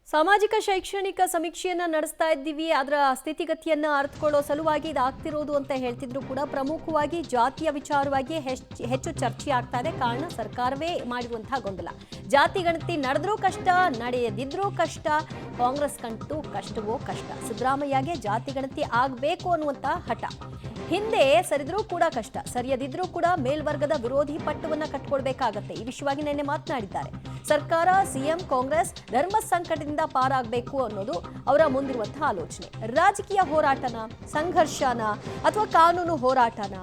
ಸಾಮಾಜಿಕ ಶೈಕ್ಷಣಿಕ ಸಮೀಕ್ಷೆಯನ್ನ ನಡೆಸ್ತಾ ಇದ್ದೀವಿ. ಅದರ ಸ್ಥಿತಿಗತಿಯನ್ನ ಅರ್ಥಕೊಳ್ಳೋ ಸಲುವಾಗಿ ಇದಾಗ್ತಿರೋದು ಅಂತ ಹೇಳ್ತಿದ್ರು ಕೂಡ ಪ್ರಮುಖವಾಗಿ ಜಾತಿಯ ವಿಚಾರವಾಗಿ ಹೆಚ್ಚು ಚರ್ಚೆ ಆಗ್ತಾ ಇದೆ. ಕಾರಣ ಸರ್ಕಾರವೇ ಮಾಡಿರುವಂತಹ ಗೊಂದಲ. ಜಾತಿ ಗಣತಿ ನಡೆದ್ರೂ ಕಷ್ಟ, ನಡೆಯದಿದ್ರೂ ಕಷ್ಟ, ಕಾಂಗ್ರೆಸ್ ಕಂಟು ಕಷ್ಟವೋ ಕಷ್ಟ. ಸಿದ್ದರಾಮಯ್ಯಗೆ ಜಾತಿ ಗಣತಿ ಆಗಬೇಕು ಅನ್ನುವಂತ ಹಠ. ಹಿಂದೆ ಸರಿದ್ರೂ ಕೂಡ ಕಷ್ಟ, ಸರಿಯದಿದ್ರೂ ಕೂಡ ಮೇಲ್ವರ್ಗದ ವಿರೋಧಿ ಪಟ್ಟವನ್ನ ಕಟ್ಕೊಳ್ಬೇಕಾಗತ್ತೆ. ಈ ವಿಷಯವಾಗಿ ನಿನ್ನೆ ಮಾತನಾಡಿದ್ದಾರೆ. ಸರ್ಕಾರ, ಸಿಎಂ, ಕಾಂಗ್ರೆಸ್ ಧರ್ಮ ಸಂಕಟದಿಂದ ಪಾರಾಗಬೇಕು ಅನ್ನೋದು ಅವರ ಮುಂದಿರುವಂತಹ ಆಲೋಚನೆ. ರಾಜಕೀಯ ಹೋರಾಟನ, ಸಂಘರ್ಷನ ಅಥವಾ ಕಾನೂನು ಹೋರಾಟನ,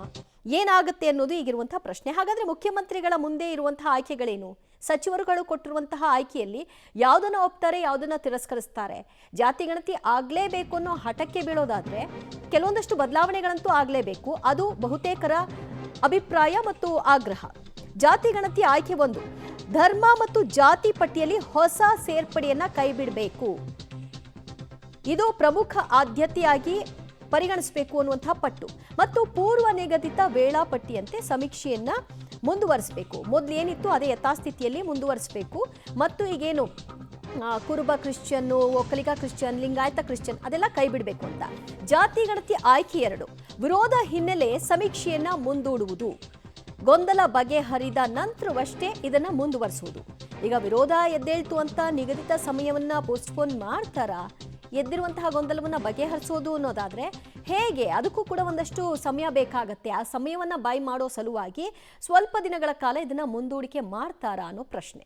ಏನಾಗುತ್ತೆ ಅನ್ನೋದು ಈಗಿರುವಂತಹ ಪ್ರಶ್ನೆ. ಹಾಗಾದ್ರೆ ಮುಖ್ಯಮಂತ್ರಿಗಳ ಮುಂದೆ ಇರುವಂತಹ ಆಯ್ಕೆಗಳೇನು? ಸಚಿವರುಗಳು ಕೊಟ್ಟಿರುವಂತಹ ಆಯ್ಕೆಯಲ್ಲಿ ಯಾವುದನ್ನ ಒಪ್ತಾರೆ, ಯಾವುದನ್ನ ತಿರಸ್ಕರಿಸ್ತಾರೆ? ಜಾತಿ ಗಣತಿ ಆಗ್ಲೇಬೇಕು ಅನ್ನೋ ಹಠಕ್ಕೆ ಬೀಳೋದಾದ್ರೆ ಕೆಲವೊಂದಷ್ಟು ಬದಲಾವಣೆಗಳಂತೂ ಆಗ್ಲೇಬೇಕು. ಅದು ಬಹುತೇಕರ ಅಭಿಪ್ರಾಯ ಮತ್ತು ಆಗ್ರಹ. ಜಾತಿ ಗಣತಿ ಆಯ್ಕೆ 1, ಧರ್ಮ ಮತ್ತು ಜಾತಿ ಪಟ್ಟಿಯಲ್ಲಿ ಹೊಸ ಸೇರ್ಪಡೆಯನ್ನ ಕೈಬಿಡಬೇಕು. ಇದು ಪ್ರಮುಖ ಆದ್ಯತೆಯಾಗಿ ಪರಿಗಣಿಸಬೇಕು ಅನ್ನುವಂತಹ ಪಟ್ಟು ಮತ್ತು ಪೂರ್ವ ನಿಗದಿತ ವೇಳಾಪಟ್ಟಿಯಂತೆ ಸಮೀಕ್ಷೆಯನ್ನ ಮುಂದುವರಿಸಬೇಕು. ಮೊದಲು ಏನಿತ್ತು ಅದೇ ಯಥಾಸ್ಥಿತಿಯಲ್ಲಿ ಮುಂದುವರಿಸಬೇಕು. ಮತ್ತು ಈಗೇನು ಕುರುಬ Christian, Vokkaliga Christian, Lingayat Christian ಅದೆಲ್ಲ ಕೈ ಬಿಡಬೇಕು ಅಂತ. ಜಾತಿ ಗಣತಿ ಆಯ್ಕೆ 2, ವಿರೋಧ ಹಿನ್ನೆಲೆ ಸಮೀಕ್ಷೆಯನ್ನ ಮುಂದೂಡುವುದು. ಗೊಂದಲ ಬಗೆಹರಿದ ನಂತರವಷ್ಟೇ ಇದನ್ನ ಮುಂದುವರಿಸುವುದು. ಈಗ ವಿರೋಧ ಎದ್ದೇಳ್ತು ಅಂತ ನಿಗದಿತ ಸಮಯವನ್ನ ಪೋಸ್ಟ್ಪೋನ್ ಮಾಡ್ತಾರಾ? ಎದ್ದಿರುವಂತಹ ಗೊಂದಲವನ್ನ ಬಗೆಹರಿಸೋದು ಅನ್ನೋದಾದ್ರೆ ಹೇಗೆ? ಅದಕ್ಕೂ ಕೂಡ ಒಂದಷ್ಟು ಸಮಯ ಬೇಕಾಗತ್ತೆ. ಆ ಸಮಯವನ್ನ ಬೈ ಮಾಡೋ ಸಲುವಾಗಿ ಸ್ವಲ್ಪ ದಿನಗಳ ಕಾಲ ಇದನ್ನ ಮುಂದೂಡಿಕೆ ಮಾಡ್ತಾರಾ ಅನ್ನೋ ಪ್ರಶ್ನೆ.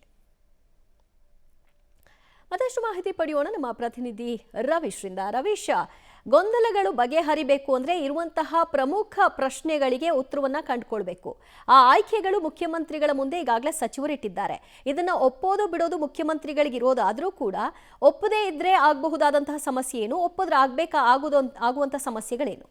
ಮತ್ತಷ್ಟು ಮಾಹಿತಿ ಪಡೆಯೋಣ ನಮ್ಮ ಪ್ರತಿನಿಧಿ ರವೀಶ್ರಿಂದ. ರವೀಶ್, ಗೊಂದಲಗಳು ಬಗೆಹರಿಬೇಕು ಅಂದ್ರೆ ಇರುವಂತಹ ಪ್ರಮುಖ ಪ್ರಶ್ನೆಗಳಿಗೆ ಉತ್ತರವನ್ನ ಕಂಡುಕೊಳ್ಬೇಕು. ಆ ಆಯ್ಕೆಗಳು ಮುಖ್ಯಮಂತ್ರಿಗಳ ಮುಂದೆ ಈಗಾಗಲೇ ಸಚಿವರಿಟ್ಟಿದ್ದಾರೆ. ಇದನ್ನ ಒಪ್ಪೋದು ಬಿಡೋದು ಮುಖ್ಯಮಂತ್ರಿಗಳಿಗೆ ಇರೋದಾದ್ರೂ ಕೂಡ ಒಪ್ಪದೇ ಇದ್ರೆ ಆಗಬಹುದಾದಂತಹ ಸಮಸ್ಯೆ ಏನು? ಒಪ್ಪಿದ್ರೆ ಆಗುವಂತಹ ಸಮಸ್ಯೆಗಳೇನು?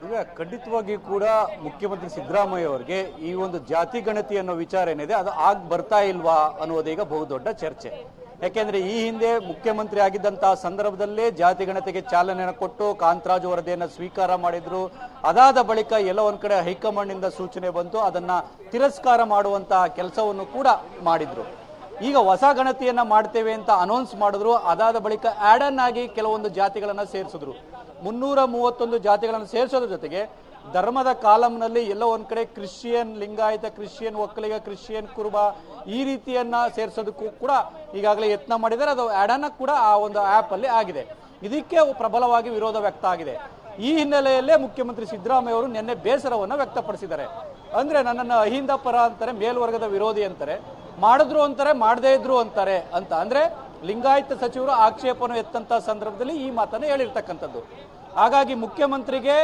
ಈಗ ಖಂಡಿತವಾಗಿ ಕೂಡ ಮುಖ್ಯಮಂತ್ರಿ ಸಿದ್ದರಾಮಯ್ಯ ಅವರಿಗೆ ಈ ಒಂದು ಜಾತಿ ಗಣತಿ ಅನ್ನೋ ವಿಚಾರ ಏನಿದೆ ಅದು ಬರ್ತಾ ಇಲ್ವಾ ಅನ್ನೋದೀಗ ಬಹುದೊಡ್ಡ ಚರ್ಚೆ. ಯಾಕೆಂದ್ರೆ ಈ ಹಿಂದೆ ಮುಖ್ಯಮಂತ್ರಿ ಆಗಿದ್ದಂತಹ ಸಂದರ್ಭದಲ್ಲೇ ಜಾತಿ ಗಣತಿಗೆ ಚಾಲನೆಯನ್ನು ಕೊಟ್ಟು ಕಾಂತರಾಜು ವರದಿಯನ್ನು ಸ್ವೀಕಾರ ಮಾಡಿದ್ರು. ಅದಾದ ಬಳಿಕ ಎಲ್ಲ ಒಂದ್ ಕಡೆ ಹೈಕಮಾಂಡ್ ನಿಂದ ಸೂಚನೆ ಬಂತು, ಅದನ್ನ ತಿರಸ್ಕಾರ ಮಾಡುವಂತಹ ಕೆಲಸವನ್ನು ಕೂಡ ಮಾಡಿದ್ರು. ಈಗ ಹೊಸ ಗಣತಿಯನ್ನ ಮಾಡ್ತೇವೆ ಅಂತ ಅನೌನ್ಸ್ ಮಾಡಿದ್ರು. ಅದಾದ ಬಳಿಕ ಆಡ್ ಆನ್ ಆಗಿ ಕೆಲವೊಂದು ಜಾತಿಗಳನ್ನ ಸೇರಿಸಿದ್ರು. 331 ಜಾತಿಗಳನ್ನು ಸೇರಿಸೋದ್ರ ಜೊತೆಗೆ ಧರ್ಮದ ಕಾಲಂನಲ್ಲಿ ಎಲ್ಲೋ ಒಂದ್ ಕಡೆ Christian, Lingayat Christian, Vokkaliga Christian, ಕುರುಬ ಈ ರೀತಿಯನ್ನ ಸೇರಿಸೋದಕ್ಕೂ ಕೂಡ ಈಗಾಗಲೇ ಯತ್ನ ಮಾಡಿದ್ದಾರೆ. ಅದು ಆಡ್ ಆನ್ ಕೂಡ ಆ ಒಂದು ಆಪ್ ಅಲ್ಲಿ ಆಗಿದೆ. ಇದಕ್ಕೆ ಪ್ರಬಲವಾಗಿ ವಿರೋಧ ವ್ಯಕ್ತ ಆಗಿದೆ. ಈ ಹಿನ್ನೆಲೆಯಲ್ಲೇ ಮುಖ್ಯಮಂತ್ರಿ ಸಿದ್ದರಾಮಯ್ಯ ಅವರು ನಿನ್ನೆ ಬೇಸರವನ್ನ ವ್ಯಕ್ತಪಡಿಸಿದ್ದಾರೆ. ಅಂದ್ರೆ ನನ್ನನ್ನು ಅಹಿಂದ ಪರ ಅಂತಾರೆ, ಮೇಲ್ವರ್ಗದ ವಿರೋಧಿ ಅಂತಾರೆ, ಮಾಡಿದ್ರು ಅಂತಾರೆ, ಮಾಡದೇ ಇದ್ರು ಅಂತಾರೆ ಅಂತ. ಅಂದ್ರೆ ಲಿಂಗಾಯತ ಸಚಿವರು ಆಕ್ಷೇಪವನ್ನು ಎತ್ತಂತ ಸಂದರ್ಭದಲ್ಲಿ ಈ ಮಾತನ್ನು ಹೇಳಿರ್ತಕ್ಕಂಥದ್ದು. ಹಾಗಾಗಿ ಮುಖ್ಯಮಂತ್ರಿಗೆ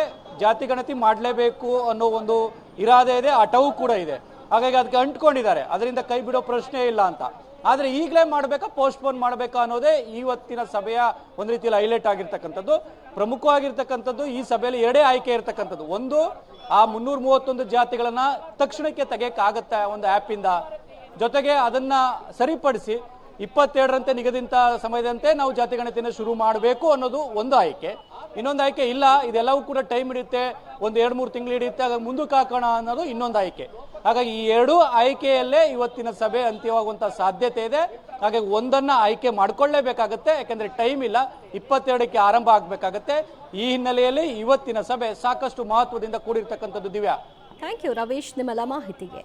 ಜಾತಿ ಗಣತಿ ಮಾಡಲೇಬೇಕು ಅನ್ನೋ ಒಂದು ಇರಾದೆ ಇದೆ, ಹಠವೂ ಕೂಡ ಇದೆ. ಹಾಗಾಗಿ ಅದಕ್ಕೆ ಅಂಟ್ಕೊಂಡಿದ್ದಾರೆ, ಅದರಿಂದ ಕೈ ಬಿಡೋ ಪ್ರಶ್ನೆ ಇಲ್ಲ ಅಂತ. ಆದ್ರೆ ಈಗಲೇ ಮಾಡ್ಬೇಕಾ, ಪೋಸ್ಟ್ಪೋನ್ ಮಾಡ್ಬೇಕಾ ಅನ್ನೋದೇ ಇವತ್ತಿನ ಸಭೆಯ ಒಂದು ರೀತಿಯಲ್ಲಿ ಹೈಲೈಟ್ ಆಗಿರ್ತಕ್ಕಂಥದ್ದು. ಪ್ರಮುಖವಾಗಿರ್ತಕ್ಕಂಥದ್ದು ಈ ಸಭೆಯಲ್ಲಿ 2 ಆಯ್ಕೆ ಇರ್ತಕ್ಕಂಥದ್ದು. ಒಂದು, ಆ 331 ಜಾತಿಗಳನ್ನ ತಕ್ಷಣಕ್ಕೆ ತೆಗೆಯಕ್ಕಾಗತ್ತೆ ಒಂದು ಆ್ಯಪ್ ಇಂದ. ಜೊತೆಗೆ ಅದನ್ನ ಸರಿಪಡಿಸಿ 22ರಂತೆ ನಿಗದಿತ ಸಮಯದಂತೆ ನಾವು ಜಾತಿ ಗಣತಿಯನ್ನು ಶುರು ಮಾಡಬೇಕು ಅನ್ನೋದು ಒಂದು ಆಯ್ಕೆ. ಇನ್ನೊಂದು ಆಯ್ಕೆ ಇಲ್ಲ, ಇದೆಲ್ಲವೂ ಕೂಡ ಟೈಮ್ ಹಿಡಿಯುತ್ತೆ, ಒಂದು 2-3 ತಿಂಗಳು ಹಿಡಿಯುತ್ತೆ, ಹಾಗಾಗಿ ಮುಂದಕ್ಕೆ ಹಾಕೋಣ ಅನ್ನೋದು ಇನ್ನೊಂದು ಆಯ್ಕೆ. ಹಾಗಾಗಿ ಈ 2 ಆಯ್ಕೆಯಲ್ಲೇ ಇವತ್ತಿನ ಸಭೆ ಅಂತ್ಯವಾಗುವಂತ ಸಾಧ್ಯತೆ ಇದೆ. ಹಾಗಾಗಿ ಒಂದನ್ನ ಆಯ್ಕೆ ಮಾಡ್ಕೊಳ್ಳೇಬೇಕಾಗತ್ತೆ, ಯಾಕಂದ್ರೆ ಟೈಮ್ ಇಲ್ಲ, 22ಕ್ಕೆ ಆರಂಭ ಆಗ್ಬೇಕಾಗತ್ತೆ. ಈ ಹಿನ್ನೆಲೆಯಲ್ಲಿ ಇವತ್ತಿನ ಸಭೆ ಸಾಕಷ್ಟು ಮಹತ್ವದಿಂದ ಕೂಡಿರ್ತಕ್ಕಂಥದ್ದು. ದಿವ್ಯಾ, ಥ್ಯಾಂಕ್ ಯು ರವೀಶ್ ನಿಮ್ಮೆಲ್ಲ ಮಾಹಿತಿಗೆ.